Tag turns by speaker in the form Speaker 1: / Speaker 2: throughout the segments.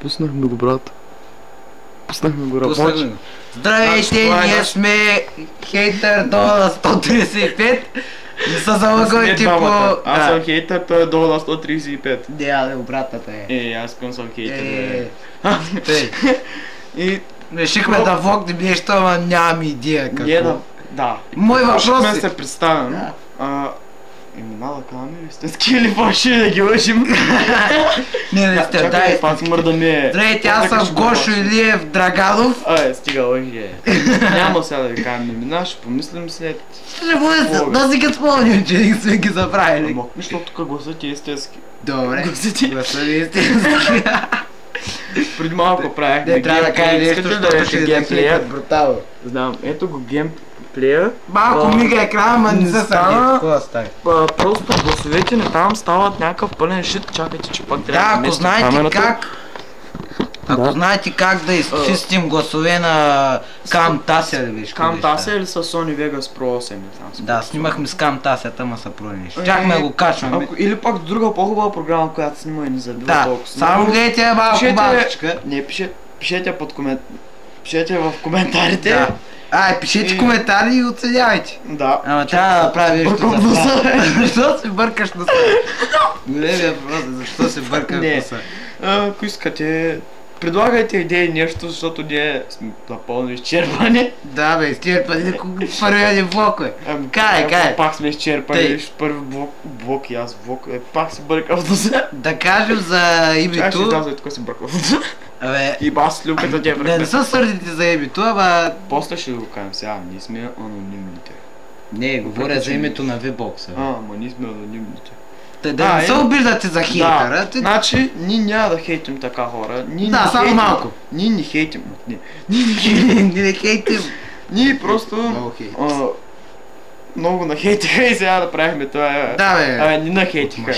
Speaker 1: Пуснахме го, брат. Пуснахме го, работи.
Speaker 2: Здравейте, ние сме хейтър долу 135. Не са залъгайте по...
Speaker 1: Аз съм хейтър, той е долу на 135.
Speaker 2: Не, але обратната е.
Speaker 1: Аз съм хейтър. И
Speaker 2: решихме да влогнем нещо, ама нямам идея какво.
Speaker 1: Да.
Speaker 2: Мой въпрос е...
Speaker 1: Ще се представям. Имена да казваме истински или фалшиви да ги лъжим?
Speaker 2: Не, сте, дай. Здравейте, аз съм Гошо Илиев Драганов.
Speaker 1: Стига лъжи. Няма сега да ви кажем имена, ще помислим след...
Speaker 2: Ще бъде, да си ги спомням, че не сме ги забравили.
Speaker 1: Защото тук гласът е истински.
Speaker 2: Добре, гласът е истински.
Speaker 1: Преди малко правихме
Speaker 2: трябва да кажа нещо, защото ще геймплея. Брутално.
Speaker 1: Знам, ето го геймплея.
Speaker 2: Малко мига екрана, ма не се сърди. Какво стане?
Speaker 1: Просто гласовете не там стават някакъв пълен шит. Чакайте, че пак трябва да местим камерата.
Speaker 2: Ако знаете как да изчистим гласове на Camtasia, да виж.
Speaker 1: Camtasia или с Sony Vegas Pro 8?
Speaker 2: Да, снимахме с Camtasia, ама са прониш. Чакаме да го качваме.
Speaker 1: Или пак друга по-хубава програма, която снима и ни забива толкова.
Speaker 2: Само гледайте малко бабичка.
Speaker 1: Не, пишете в коментарите.
Speaker 2: Пишете коментари и оценявайте.
Speaker 1: Да.
Speaker 2: Ама трябва да прави нещо за това. Защо се бъркаш на това? Големия въпрос е защо се бърка на това.
Speaker 1: Ако искате, предлагайте идеи нещо, защото ние сме напълно изчерпани.
Speaker 2: Да бе, изчерпани, първия ни блок е. Кай.
Speaker 1: Пак сме изчерпани, първи блок и аз блок, пак се бъркам в носа.
Speaker 2: Да кажем за името...
Speaker 1: Чакай ще изляза, тук се бъркам в носа.
Speaker 2: И
Speaker 1: бас люката ти е бъркам.
Speaker 2: Не са сърдите за името, ама...
Speaker 1: После ще го кажем сега, ние сме анонимните.
Speaker 2: Не, говоря за името на V-Box.
Speaker 1: Ама ние сме анонимните.
Speaker 2: Да не се обиждате за хейтъра.
Speaker 1: Значи, ние няма да хейтим така хора.
Speaker 2: Да, само малко.
Speaker 1: Ние не хейтим.
Speaker 2: Ние не хейтим.
Speaker 1: Ние просто... Много нахейтиха и сега да правихме това.
Speaker 2: Да бе.
Speaker 1: Не нахейтиха,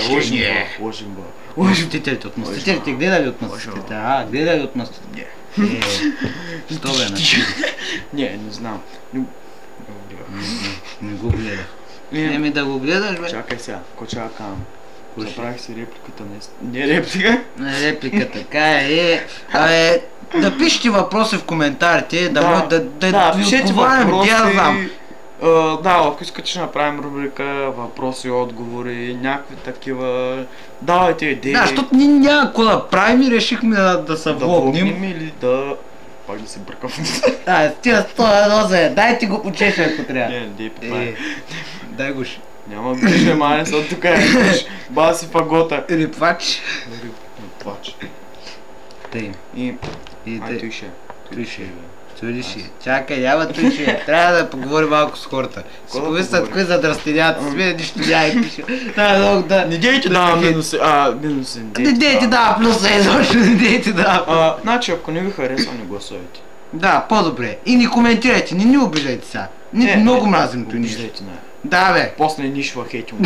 Speaker 1: лъжим бъл.
Speaker 2: Лъжителите от мъстителите, гледали от мъстителите? Гледали от мъстителите? Що бе,
Speaker 1: не знам.
Speaker 2: Не го гледах. Еми да го гледаш, бе.
Speaker 1: Чакай сега, какво чакам? Забравих си репликата не реплика.
Speaker 2: Реплика, така е. Да пишете въпроси в коментарите, да ви отговарям, я знам.
Speaker 1: Да, ако искате ще направим рубрика въпроси и отговори, някакви такива, давайте идеи.
Speaker 2: Да, защото ние няма какво да правим и решихме да се влогнем.
Speaker 1: Или да... Пак да се бъркам.
Speaker 2: Стига 101 дайте го почеше ако трябва.
Speaker 1: Не, дей пипай.
Speaker 2: Дай го ще.
Speaker 1: Няма грише, мане, са тук е. Баси фагота.
Speaker 2: Рипвач.
Speaker 1: Рипвач.
Speaker 2: Тъй.
Speaker 1: Ай,
Speaker 2: Туише. Чакай, няма туише. Трябва да поговорим малко с хората. Си помислят кои за дръстенята, с мен нищо няма и пише.
Speaker 1: Не дейте да минуси,
Speaker 2: не дейте да плюса изобщо, не дейте да.
Speaker 1: Значи ако не ви харесва, не гласувайте.
Speaker 2: Да, по-добре. И не коментирайте, не ни обиждайте сега. Ние много мразим туише. Да бе.
Speaker 1: После ни ще хейтим.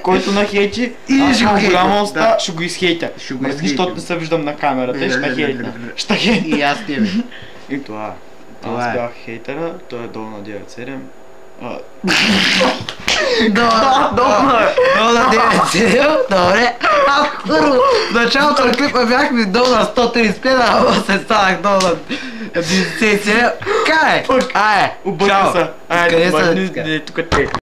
Speaker 1: Който нахейти, аз имам голяма уста, ще го изхейтя. Защото не се виждам на камерата и ще хейтна.
Speaker 2: И аз тебе.
Speaker 1: И това е. Аз бях хейтера, той е долу на 9.7.
Speaker 2: Долу на 9.7, добре. Аз първо, в началото на клипа бяхме долу на 135, а се станах долу на 97. Кай!
Speaker 1: Обърка са. Къде са? Тук те.